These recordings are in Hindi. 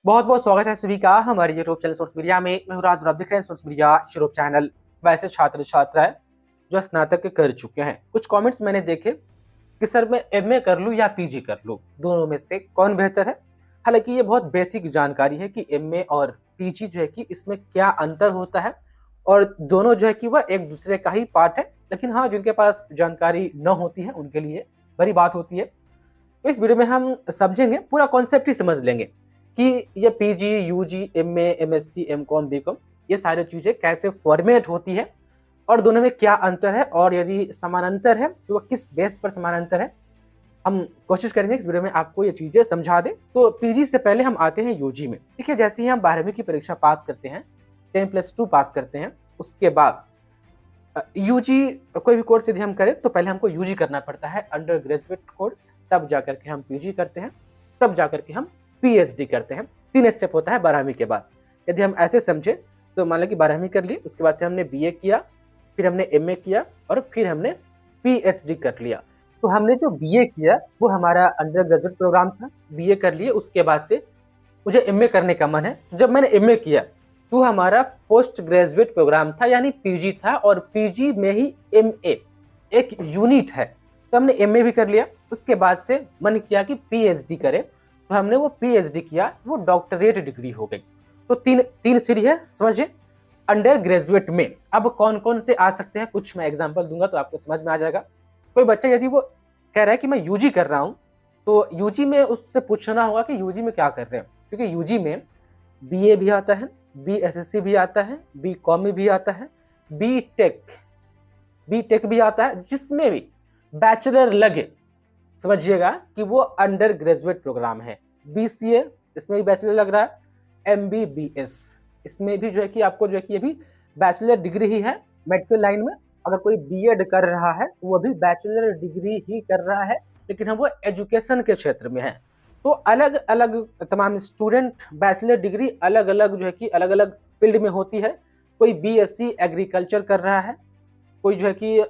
बहुत बहुत स्वागत है सभी का हमारे यूट्यूब चैनल सोर्स मीडिया में। मैं हूं राज और आप देख रहे हैं सोर्स मीडिया यूट्यूब चैनल। वैसे छात्र छात्राएं जो स्नातक कर चुके हैं, कुछ कमेंट्स मैंने देखे कि सर मैं एमए कर लूं या पीजी कर लूं, दोनों में से कौन बेहतर है। हालांकि ये बहुत बेसिक जानकारी है कि एमए और पीजी जो है कि इसमें क्या अंतर होता है, और दोनों जो है कि वह एक दूसरे का ही पार्ट है। लेकिन हाँ, जिनके पास जानकारी न होती है उनके लिए बड़ी बात होती है। तो इस वीडियो में हम समझेंगे, पूरा कॉन्सेप्ट ही समझ लेंगे कि ये PG, UG, MA, MSc, MCom, BCom, ये सारी चीजें कैसे फॉर्मेट होती है और दोनों में क्या अंतर है, और यदि समानांतर है तो वह किस बेस पर समानांतर है। हम कोशिश करेंगे इस वीडियो में आपको ये चीजें समझा दें। तो पीजी से पहले हम आते हैं यूजी में। देखिए, जैसे ही हम 12वीं की परीक्षा पास करते हैं, 10+2 पास करते हैं, उसके बाद यूजी कोई भी कोर्स यदि हम करें तो पहले हमको यूजी करना पड़ता है, अंडर ग्रेजुएट कोर्स, तब जाकर के हम पीजी करते हैं, तब जाकर के हम पीएचडी करते हैं। 3 स्टेप होता है 12वीं के बाद। यदि हम ऐसे समझे तो मान लो कि 12वीं कर ली, उसके बाद से हमने बीए किया, फिर हमने एमए किया और फिर हमने पीएचडी कर लिया। तो हमने जो बीए किया वो हमारा अंडर ग्रेजुएट प्रोग्राम था, बीए कर लिए। उसके बाद से मुझे एमए करने का मन है, जब मैंने एमए किया तो हमारा पोस्ट ग्रेजुएट प्रोग्राम था, यानी पीजी था, और पीजी में ही एमए एक यूनिट है। तो हमने एमए भी कर लिया। उसके बाद से मन किया कि पीएचडी करें, तो हमने वो पीएचडी किया, वो डॉक्टरेट डिग्री हो गई। तो तीन तीन सीढ़ी है, समझिए। अंडर ग्रेजुएट में अब कौन कौन से आ सकते हैं, कुछ मैं एग्जांपल दूंगा तो आपको समझ में आ जाएगा। कोई बच्चा यदि वो कह रहा है कि मैं यूजी कर रहा हूं, तो यूजी में उससे पूछना होगा कि यूजी में क्या कर रहे हैं, क्योंकि यूजी में बीए भी आता है, बीएसएससी भी आता है, बीकॉम भी आता है, बीटेक भी आता है, जिसमें भी बैचलर लगे समझिएगा कि वो अंडर ग्रेजुएट प्रोग्राम है। बीसीए, इसमें भी बैचलर लग रहा है। एमबीबीएस, इसमें भी जो है कि आपको जो है कि ये भी बैचलर डिग्री ही है। मेडिकल लाइन में अगर कोई बीएड कर रहा है तो वो भी बैचलर डिग्री ही कर रहा है, लेकिन हम वो एजुकेशन के क्षेत्र में है। तो अलग अलग तमाम स्टूडेंट बैचलर डिग्री अलग अलग जो है कि अलग अलग फील्ड में होती है। कोई बीएससी एग्रीकल्चर कर रहा है, कोई जो है कि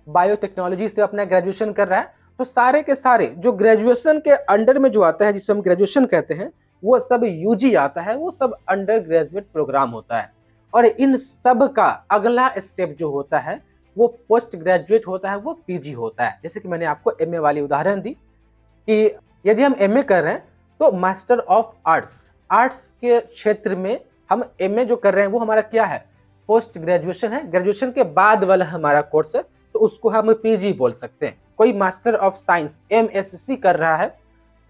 बायोटेक्नोलॉजी से अपना ग्रेजुएशन कर रहा है। तो सारे के सारे जो ग्रेजुएशन के अंडर में जो आता है, जिसे हम ग्रेजुएशन कहते हैं, वो सब यूजी आता है, वो सब अंडर ग्रेजुएट प्रोग्राम होता है। और इन सब का अगला स्टेप जो होता है वो पोस्ट ग्रेजुएट होता है, वो पीजी होता है। जैसे कि मैंने आपको एमए वाली उदाहरण दी कि यदि हम एमए कर रहे हैं तो मास्टर ऑफ आर्ट्स, आर्ट्स के क्षेत्र में हम एमए जो कर रहे हैं वो हमारा क्या है, पोस्ट ग्रेजुएशन है। ग्रेजुएशन के बाद वाला हमारा कोर्स है, तो उसको हम पीजी बोल सकते हैं। कोई मास्टर ऑफ साइंस एमएससी कर रहा है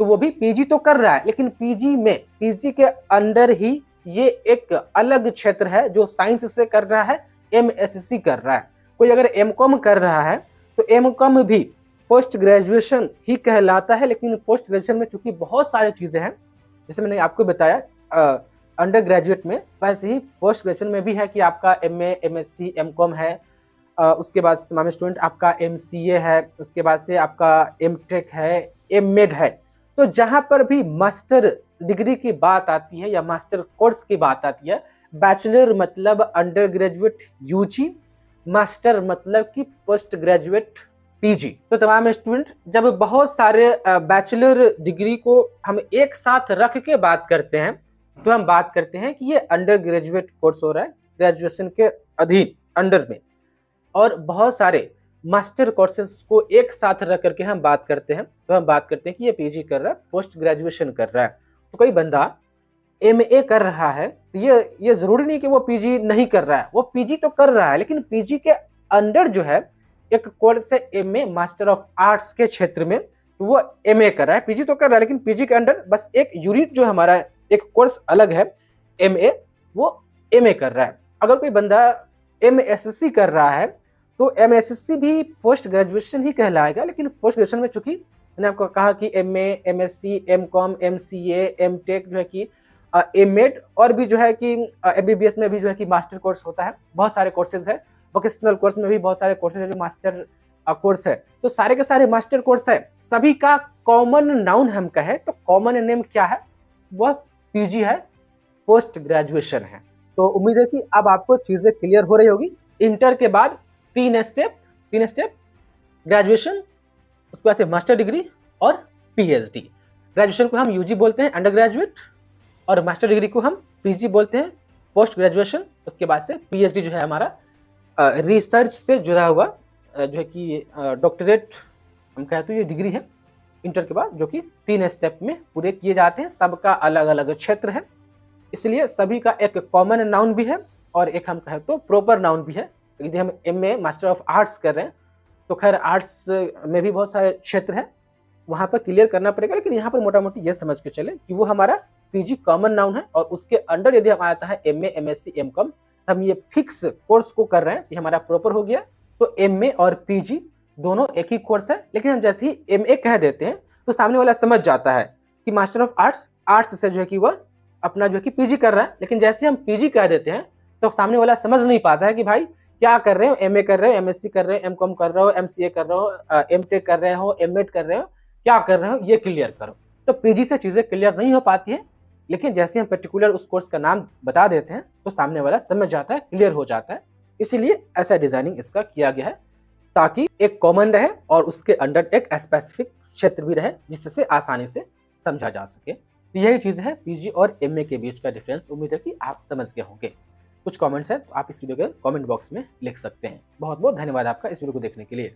तो वो भी पीजी तो कर रहा है, लेकिन पीजी में, पीजी के अंडर ही ये एक अलग क्षेत्र है जो साइंस से कर रहा है, एमएससी कर रहा है। कोई अगर एमकॉम कर रहा है तो एमकॉम भी पोस्ट ग्रेजुएशन ही कहलाता है, लेकिन पोस्ट ग्रेजुएशन में चूंकि बहुत सारी चीजें हैं, जैसे मैंने आपको बताया अंडर ग्रेजुएट में, वैसे ही पोस्ट ग्रेजुएशन में भी है कि आपका एमए, एमएससी, एमकॉम है। उसके बाद तमाम स्टूडेंट आपका एमसीए है, उसके बाद से आपका एमटेक है, एममेड है। तो जहां पर भी मास्टर डिग्री की बात आती है या मास्टर कोर्स की बात आती है, बैचलर मतलब अंडर ग्रेजुएट यूजी, मास्टर मतलब कि पोस्ट ग्रेजुएट पीजी। तो तमाम स्टूडेंट जब बहुत सारे बैचलर डिग्री को हम एक साथ रख के बात करते हैं तो हम बात करते हैं कि ये अंडर ग्रेजुएट कोर्स हो रहा है, ग्रेजुएशन के अधीन, अंडर में। और बहुत सारे मास्टर कोर्सेज को एक साथ रख करके हम बात करते हैं तो हम बात करते हैं कि ये पीजी कर रहा है, पोस्ट ग्रेजुएशन कर रहा है। तो कोई बंदा एमए कर रहा है तो ये जरूरी नहीं कि वो पीजी नहीं कर रहा है, वो पीजी तो कर रहा है, लेकिन पीजी के अंडर जो है एक कोर्स है एमए, मास्टर ऑफ आर्ट्स के क्षेत्र में, तो वो एमए कर रहा है। पीजी तो कर रहा है, लेकिन पीजी के अंडर बस एक यूनिट जो हमारा एक कोर्स अलग है एमए, वो एमए कर रहा है। अगर कोई बंदा एमएससी कर रहा है तो एमएससी भी पोस्ट ग्रेजुएशन ही कहलाएगा, लेकिन पोस्ट ग्रेजुएशन में चूंकि मैंने आपको कहा कि MA, MSc, MCom, MCA, MTech जो है कि एमएड, और भी जो है कि एमबीबीएस में भी जो है कि मास्टर कोर्स होता है, बहुत सारे कोर्सेज है। वोकेशनल कोर्स में भी बहुत सारे कोर्सेज है जो मास्टर कोर्स है। तो सारे के सारे मास्टर कोर्स है, सभी का कॉमन नाउन हम कहें तो कॉमन नेम क्या है, वह पीजी है, पोस्ट ग्रेजुएशन है। तो उम्मीद है कि अब आपको चीजें क्लियर हो रही होगी। इंटर के बाद तीन स्टेप, ग्रेजुएशन, उसके बाद से मास्टर डिग्री और पीएचडी। ग्रेजुएशन को हम यूजी बोलते हैं, अंडर ग्रेजुएट, और मास्टर डिग्री को हम पीजी बोलते हैं, पोस्ट ग्रेजुएशन। उसके बाद से पीएचडी जो है हमारा रिसर्च से जुड़ा हुआ जो है कि डॉक्टरेट हम कहते हैं ये डिग्री है इंटर के बाद, जो कि 3 स्टेप में पूरे किए जाते हैं। सबका अलग अलग क्षेत्र है, इसलिए सभी का एक कॉमन नाउन भी है और एक हम कहें तो प्रॉपर नाउन भी है। यदि हम एमए मास्टर ऑफ आर्ट्स कर रहे हैं तो खैर आर्ट्स में भी बहुत सारे क्षेत्र हैं, वहाँ पर क्लियर करना पड़ेगा, लेकिन यहाँ पर मोटा मोटी ये समझ के चले कि वो हमारा पीजी कॉमन नाउन है और उसके अंडर यदि हम आता है एमए, एमएससी, एमकॉम, हम ये फिक्स कोर्स को कर रहे हैं, ये हमारा प्रॉपर हो गया। तो एमए और पीजी दोनों एक ही कोर्स है, लेकिन हम जैसे ही एमए कह देते हैं तो सामने वाला समझ जाता है कि मास्टर ऑफ आर्ट्स, आर्ट्स से जो है कि वह अपना जो है कि पीजी कर रहा है। लेकिन जैसे हम पीजी कह देते हैं तो सामने वाला समझ नहीं पाता है कि भाई क्या कर रहे हो, एमए कर रहे हो, एमएससी कर रहे हो, एमकॉम कर रहे हो, एमसीए कर रहे हो, एमटेक कर रहे हो, एमएड कर रहे हो, क्या कर रहे हो, ये क्लियर करो। तो पीजी से चीजें क्लियर नहीं हो पाती है, लेकिन जैसे हम पर्टिकुलर उस कोर्स का नाम बता देते हैं तो सामने वाला समझ जाता है, क्लियर हो जाता है। इसीलिए ऐसा डिजाइनिंग इसका किया गया है ताकि एक कॉमन रहे और उसके अंडर एक स्पेसिफिक क्षेत्र भी रहे जिससे आसानी से समझा जा सके। तो यही चीज है पीजी और एमए के बीच का डिफरेंस। उम्मीद है कि आप समझ गए होंगे। कुछ कमेंट्स है तो आप इस वीडियो के कमेंट बॉक्स में लिख सकते हैं। बहुत बहुत धन्यवाद आपका इस वीडियो को देखने के लिए।